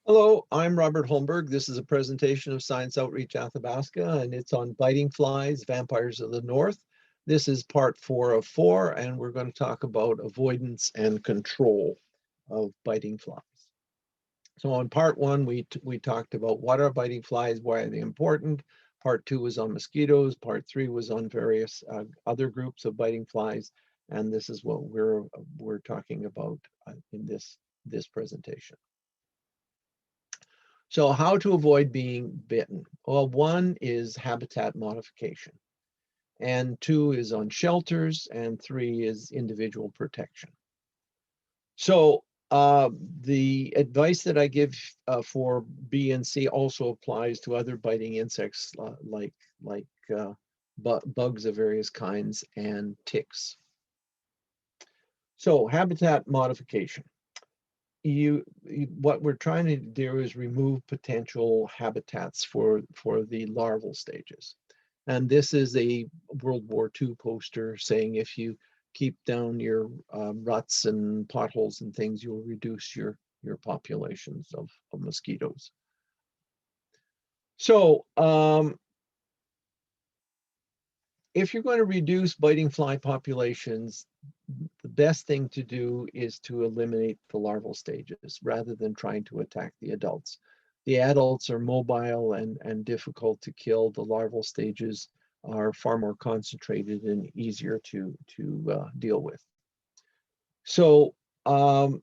Hello, I'm Robert Holmberg. This is a presentation of Science Outreach Athabasca, and it's on biting flies, vampires of the north. This is part 4 of 4, and we're going to talk about avoidance and control of biting flies. So on part 1, we talked about what are biting flies, why are they important. Part 2 was on mosquitoes. Part 3 was on various other groups of biting flies, and this is what we're talking about in this presentation. So how to avoid being bitten? Well, 1 is habitat modification, and 2 is on shelters, and 3 is individual protection. So the advice that I give for B and C also applies to other biting insects like bugs of various kinds and ticks. So habitat modification. What we're trying to do is remove potential habitats for the larval stages. And this is a World War II poster saying if you keep down your ruts and potholes and things, you'll reduce your populations of mosquitoes. So if you're going to reduce biting fly populations, the best thing to do is to eliminate the larval stages rather than trying to attack the adults. The adults are mobile and difficult to kill. The larval stages are far more concentrated and easier to deal with. So the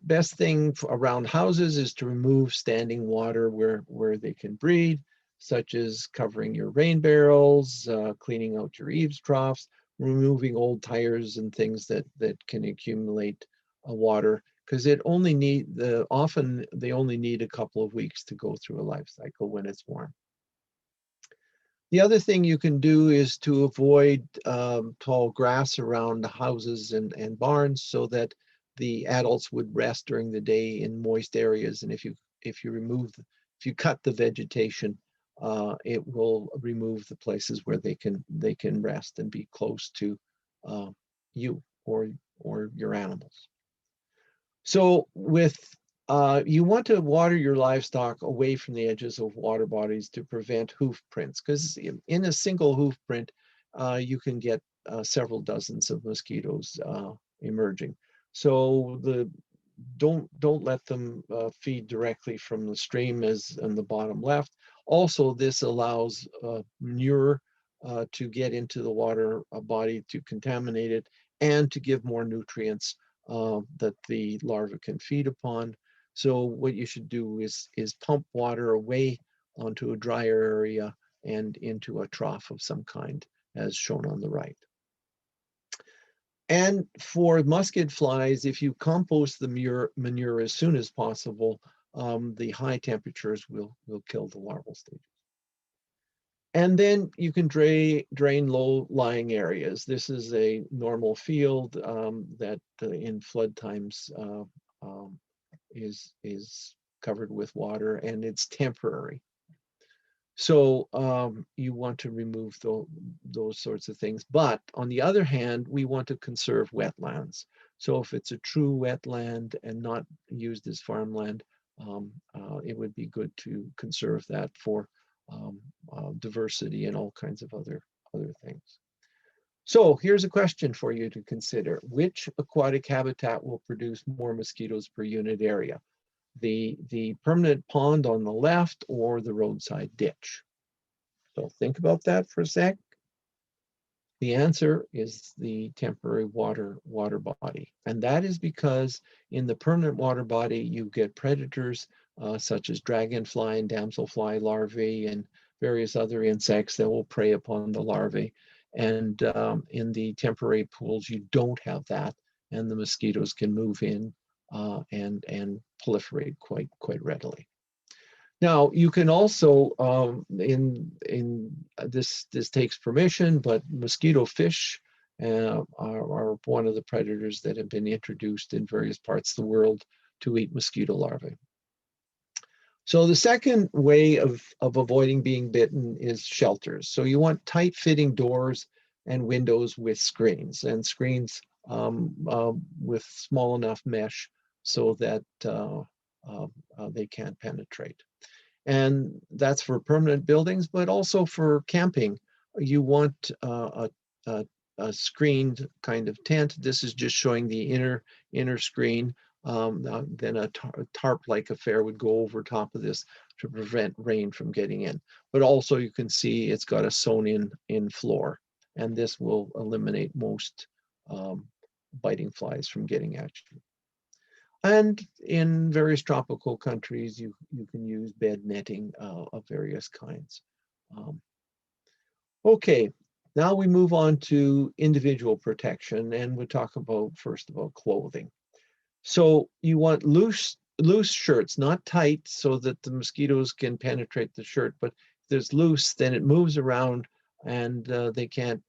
best thing around houses is to remove standing water where they can breed, such as covering your rain barrels, cleaning out your eaves troughs, removing old tires and things that can accumulate water, because often they only need a couple of weeks to go through a life cycle when it's warm. The other thing you can do is to avoid tall grass around the houses and barns so that the adults would rest during the day in moist areas. And if you cut the vegetation, it will remove the places where they can rest and be close to you or your animals. So you want to water your livestock away from the edges of water bodies to prevent hoof prints, because in a single hoof print, you can get several dozens of mosquitoes emerging. So don't let them feed directly from the stream as in the bottom left. Also, this allows manure to get into the water body to contaminate it and to give more nutrients that the larvae can feed upon. So what you should do is pump water away onto a drier area and into a trough of some kind, as shown on the right. And for musket flies, if you compost the manure as soon as possible, the high temperatures will kill the larval stages. And then you can drain low-lying areas. This is a normal field that in flood times is covered with water, and it's temporary. So you want to remove those sorts of things. But on the other hand, we want to conserve wetlands. So if it's a true wetland and not used as farmland, it would be good to conserve that for diversity and all kinds of other things. So here's a question for you to consider. Which aquatic habitat will produce more mosquitoes per unit area? The permanent pond on the left or the roadside ditch? So think about that for a sec. The answer is the temporary water body. And that is because in the permanent water body, you get predators such as dragonfly and damselfly larvae and various other insects that will prey upon the larvae. And in the temporary pools, you don't have that, and the mosquitoes can move in and proliferate quite readily. Now, you can also, this takes permission, but mosquito fish are one of the predators that have been introduced in various parts of the world to eat mosquito larvae. So the second way of avoiding being bitten is shelters. So you want tight-fitting doors and windows with screens, with small enough mesh so that they can't penetrate. And that's for permanent buildings, but also for camping. You want a screened kind of tent. This is just showing the inner screen. Then a tarp-like affair would go over top of this to prevent rain from getting in. But also you can see it's got a sewn-in floor, and this will eliminate most biting flies from getting at you. And in various tropical countries, you can use bed netting of various kinds. Um, okay, now we move on to individual protection, and we'll talk about first about clothing. So you want loose shirts, not tight, so that the mosquitoes can penetrate the shirt. But if there's loose, then it moves around, and they can't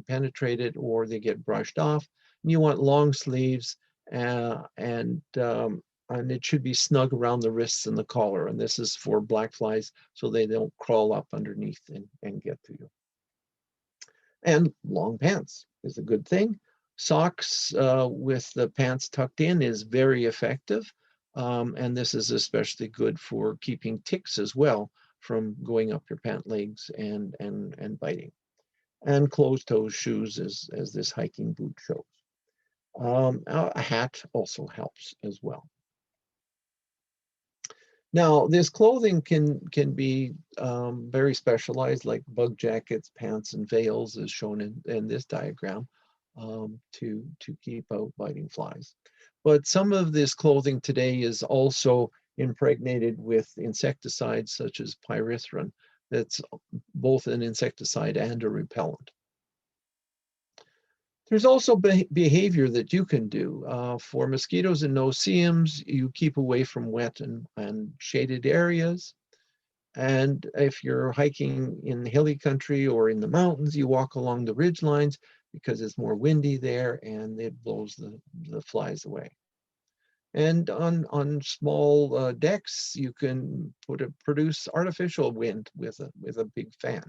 penetrate it, or they get brushed off. And you want long sleeves, and it should be snug around the wrists and the collar. And this is for black flies, so they don't crawl up underneath and get to you. And long pants is a good thing. Socks with the pants tucked in is very effective. And this is especially good for keeping ticks as well from going up your pant legs and biting. And closed-toe shoes, as this hiking boot shows. A hat also helps as well. Now, this clothing can be very specialized, like bug jackets, pants, and veils, as shown in this diagram, to keep out biting flies. But some of this clothing today is also impregnated with insecticides such as pyrethrin. That's both an insecticide and a repellent. There's also behavior that you can do. For mosquitoes and no-see-ums, you keep away from wet and shaded areas. And if you're hiking in hilly country or in the mountains, you walk along the ridge lines because it's more windy there and it blows the flies away. And on small decks, you can produce artificial wind with a big fan.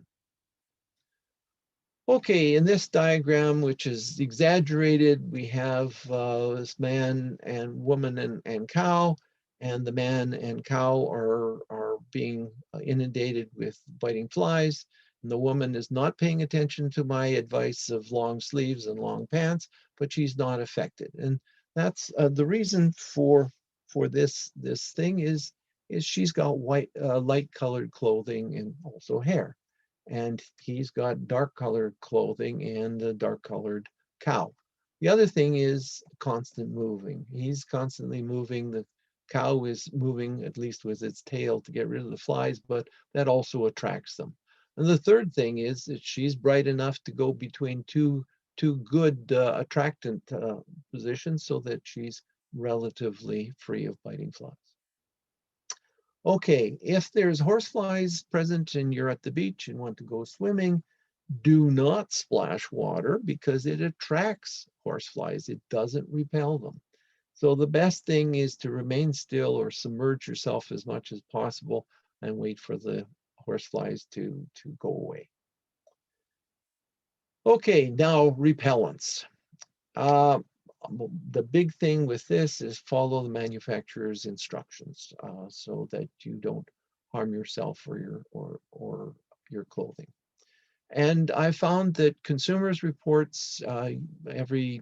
Okay, in this diagram, which is exaggerated, we have this man and woman and cow, and the man and cow are being inundated with biting flies, and the woman is not paying attention to my advice of long sleeves and long pants, but she's not affected. And that's the reason for this thing is she's got light colored clothing and also hair. And he's got dark colored clothing and a dark colored cow. The other thing is constant moving. He's constantly moving. The cow is moving, at least with its tail, to get rid of the flies, but that also attracts them. And the third thing is that she's bright enough to go between two good attractant positions so that she's relatively free of biting flies. Okay, if there's horseflies present and you're at the beach and want to go swimming, do not splash water because it attracts horseflies. It doesn't repel them. So the best thing is to remain still or submerge yourself as much as possible and wait for the horseflies to go away. Okay, now repellents. The big thing with this is follow the manufacturer's instructions so that you don't harm yourself or your clothing. And I found that Consumers Reports every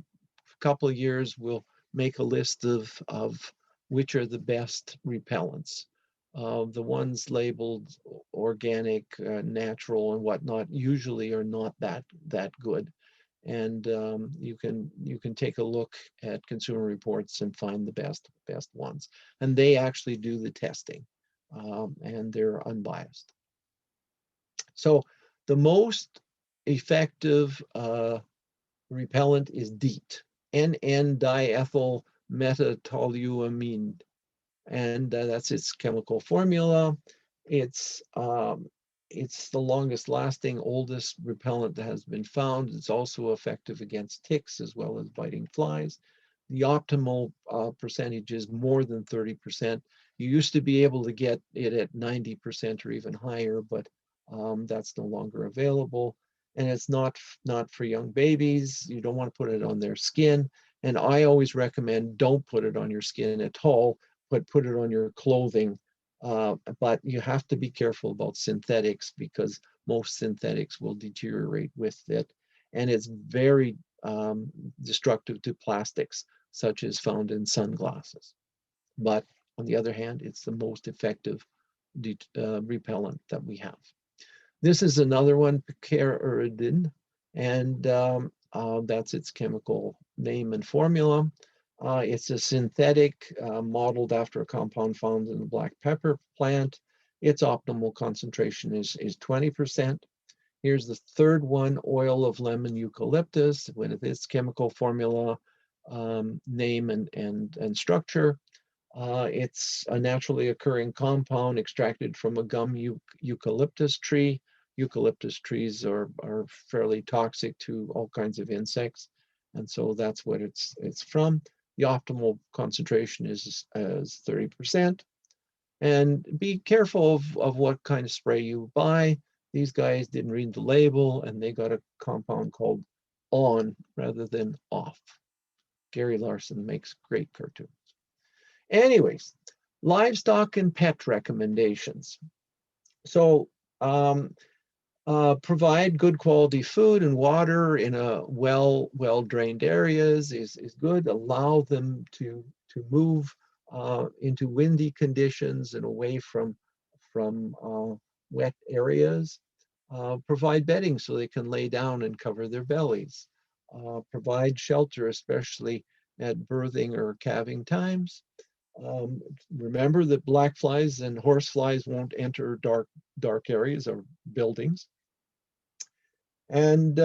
couple of years will make a list of which are the best repellents. The ones labeled organic, natural, and whatnot usually are not that good. And you can take a look at Consumer Reports and find the best ones. And they actually do the testing, and they're unbiased. So the most effective repellent is DEET, N-N-diethyl metatoluamine, and that's its chemical formula. It's the longest lasting, oldest repellent that has been found. It's also effective against ticks as well as biting flies. The optimal percentage is more than 30%. You used to be able to get it at 90% or even higher, but that's no longer available. And it's not for young babies. You don't want to put it on their skin. And I always recommend don't put it on your skin at all. put it on your clothing. But you have to be careful about synthetics because most synthetics will deteriorate with it. And it's very destructive to plastics, such as found in sunglasses. But on the other hand, it's the most effective repellent that we have. This is another one, picaridin, and that's its chemical name and formula. It's a synthetic modeled after a compound found in the black pepper plant. Its optimal concentration is 20%. Here's the third one, oil of lemon eucalyptus, with its chemical formula, name and structure. It's a naturally occurring compound extracted from a gum eucalyptus tree. Eucalyptus trees are fairly toxic to all kinds of insects, and so that's what it's from. The optimal concentration is 30%. And be careful of what kind of spray you buy. These guys didn't read the label, and they got a compound called on rather than off. Gary Larson makes great cartoons. Anyways, livestock and pet recommendations. So provide good quality food and water in a well-drained areas is good. Allow them to move into windy conditions and away from wet areas. Provide bedding so they can lay down and cover their bellies. Provide shelter, especially at birthing or calving times. Remember that black flies and horse flies won't enter dark areas or buildings. And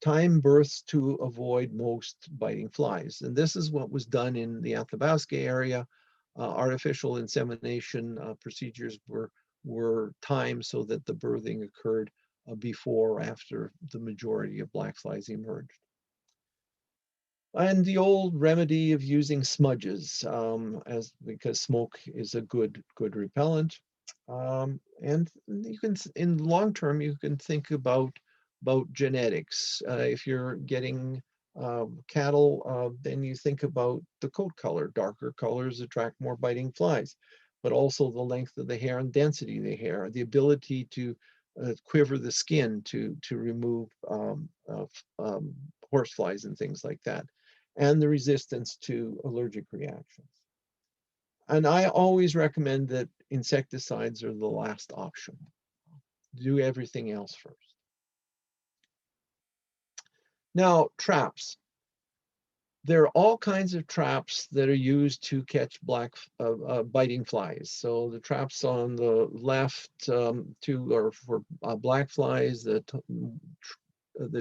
time births to avoid most biting flies. And this is what was done in the Athabasca area. Artificial insemination procedures were timed so that the birthing occurred before or after the majority of black flies emerged. And the old remedy of using smudges, because smoke is a good repellent. And you can, in the long term, you can think about genetics. If you're getting cattle, then you think about the coat color. Darker colors attract more biting flies, but also the length of the hair and density of the hair, the ability to quiver the skin to remove horse flies and things like that, and the resistance to allergic reactions. And I always recommend that insecticides are the last option. Do everything else first. Now, traps. There are all kinds of traps that are used to catch biting flies. So the traps on the left are for black flies. The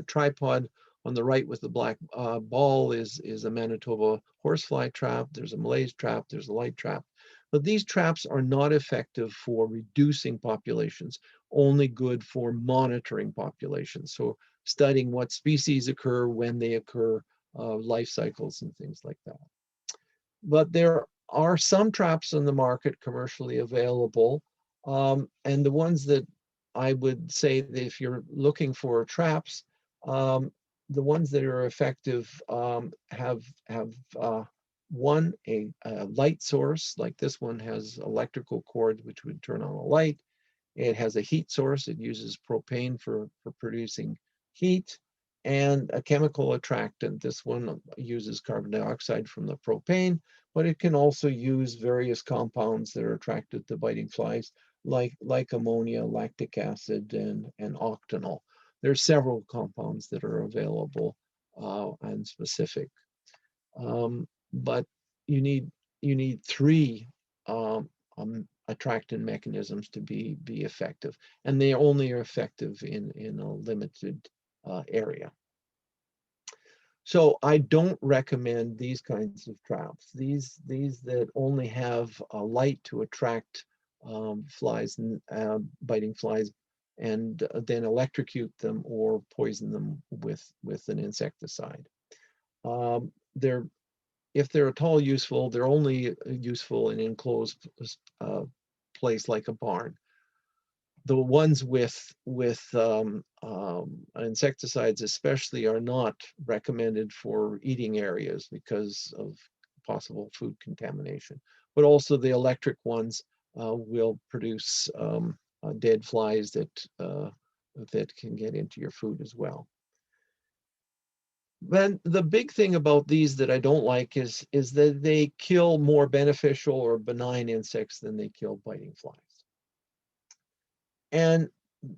tripod on the right with the black ball is a Manitoba horsefly trap. There's a Malaise trap. There's a light trap. But these traps are not effective for reducing populations, only good for monitoring populations. So studying what species occur, when they occur, life cycles and things like that. But there are some traps on the market commercially available. And the ones that I would say that if you're looking for traps, the ones that are effective have one, a light source, like this one has electrical cords which would turn on a light. It has a heat source. It uses propane for producing heat, and a chemical attractant. This one uses carbon dioxide from the propane, but it can also use various compounds that are attracted to biting flies, like ammonia, lactic acid, and octanol. There's several compounds that are available and specific. But you need three attractant mechanisms to be effective, and they only are effective in a limited area. So I don't recommend these kinds of traps. These that only have a light to attract flies and biting flies, and then electrocute them or poison them with an insecticide. If they're at all useful, they're only useful in enclosed place like a barn. The ones with insecticides especially are not recommended for eating areas because of possible food contamination. But also the electric ones will produce dead flies that can get into your food as well. Then the big thing about these that I don't like is that they kill more beneficial or benign insects than they kill biting flies. And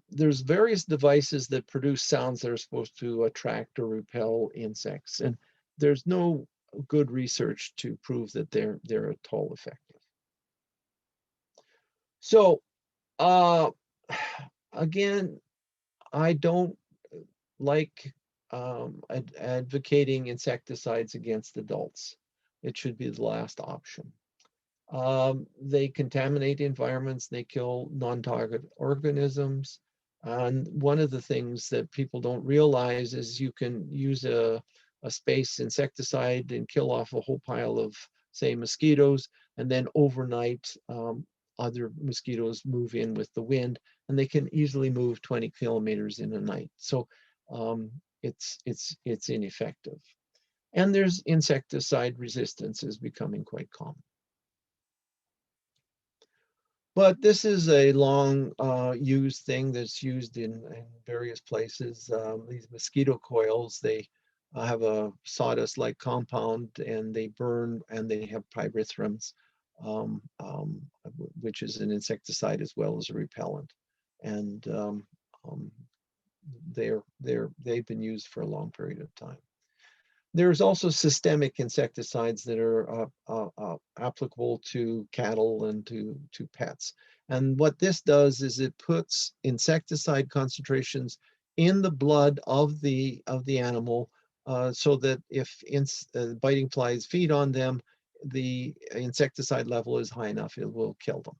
there's various devices that produce sounds that are supposed to attract or repel insects, and there's no good research to prove that they're at all effective. So again, I don't like advocating insecticides against adults. It should be the last option. They contaminate environments, they kill non-target organisms. And one of the things that people don't realize is you can use a space insecticide and kill off a whole pile of, say, mosquitoes, and then overnight other mosquitoes move in with the wind, and they can easily move 20 kilometers in a night. So it's ineffective. And there's insecticide resistance is becoming quite common. But this is a long used thing that's used in various places. These mosquito coils, they have a sawdust-like compound, and they burn, and they have pyrethrins, which is an insecticide as well as a repellent. And they've been used for a long period of time. There's also systemic insecticides that are applicable to cattle and to pets. And what this does is it puts insecticide concentrations in the blood of the animal, so that if biting flies feed on them, the insecticide level is high enough, it will kill them.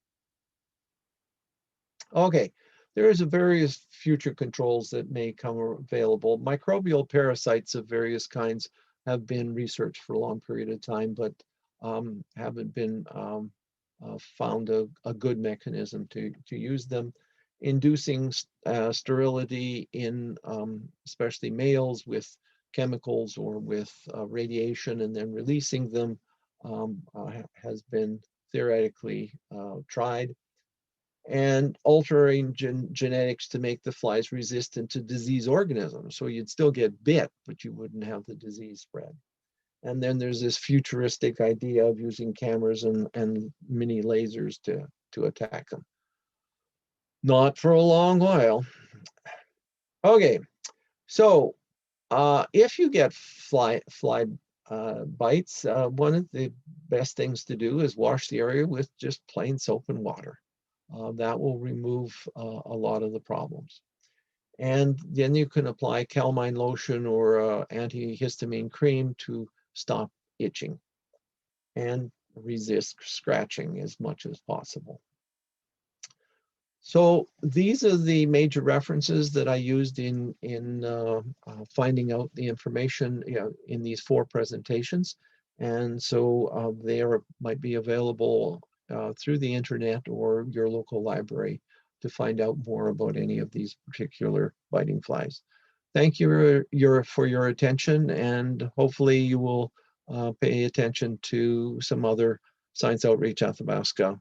Okay. There is various future controls that may come available. Microbial parasites of various kinds have been researched for a long period of time, but haven't been found a good mechanism to use them. Inducing sterility in especially males with chemicals or with radiation, and then releasing them has been theoretically tried. And altering genetics to make the flies resistant to disease organisms. So you'd still get bit, but you wouldn't have the disease spread. And then there's this futuristic idea of using cameras and mini lasers to attack them. Not for a long while. Okay, so if you get fly bites, one of the best things to do is wash the area with just plain soap and water. That will remove a lot of the problems. And then you can apply calamine lotion or antihistamine cream to stop itching and resist scratching as much as possible. So these are the major references that I used in finding out the information, in these 4 presentations. And so they might be available through the internet or your local library to find out more about any of these particular biting flies. Thank you for your attention, and hopefully you will pay attention to some other Science Outreach Athabasca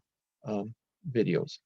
videos.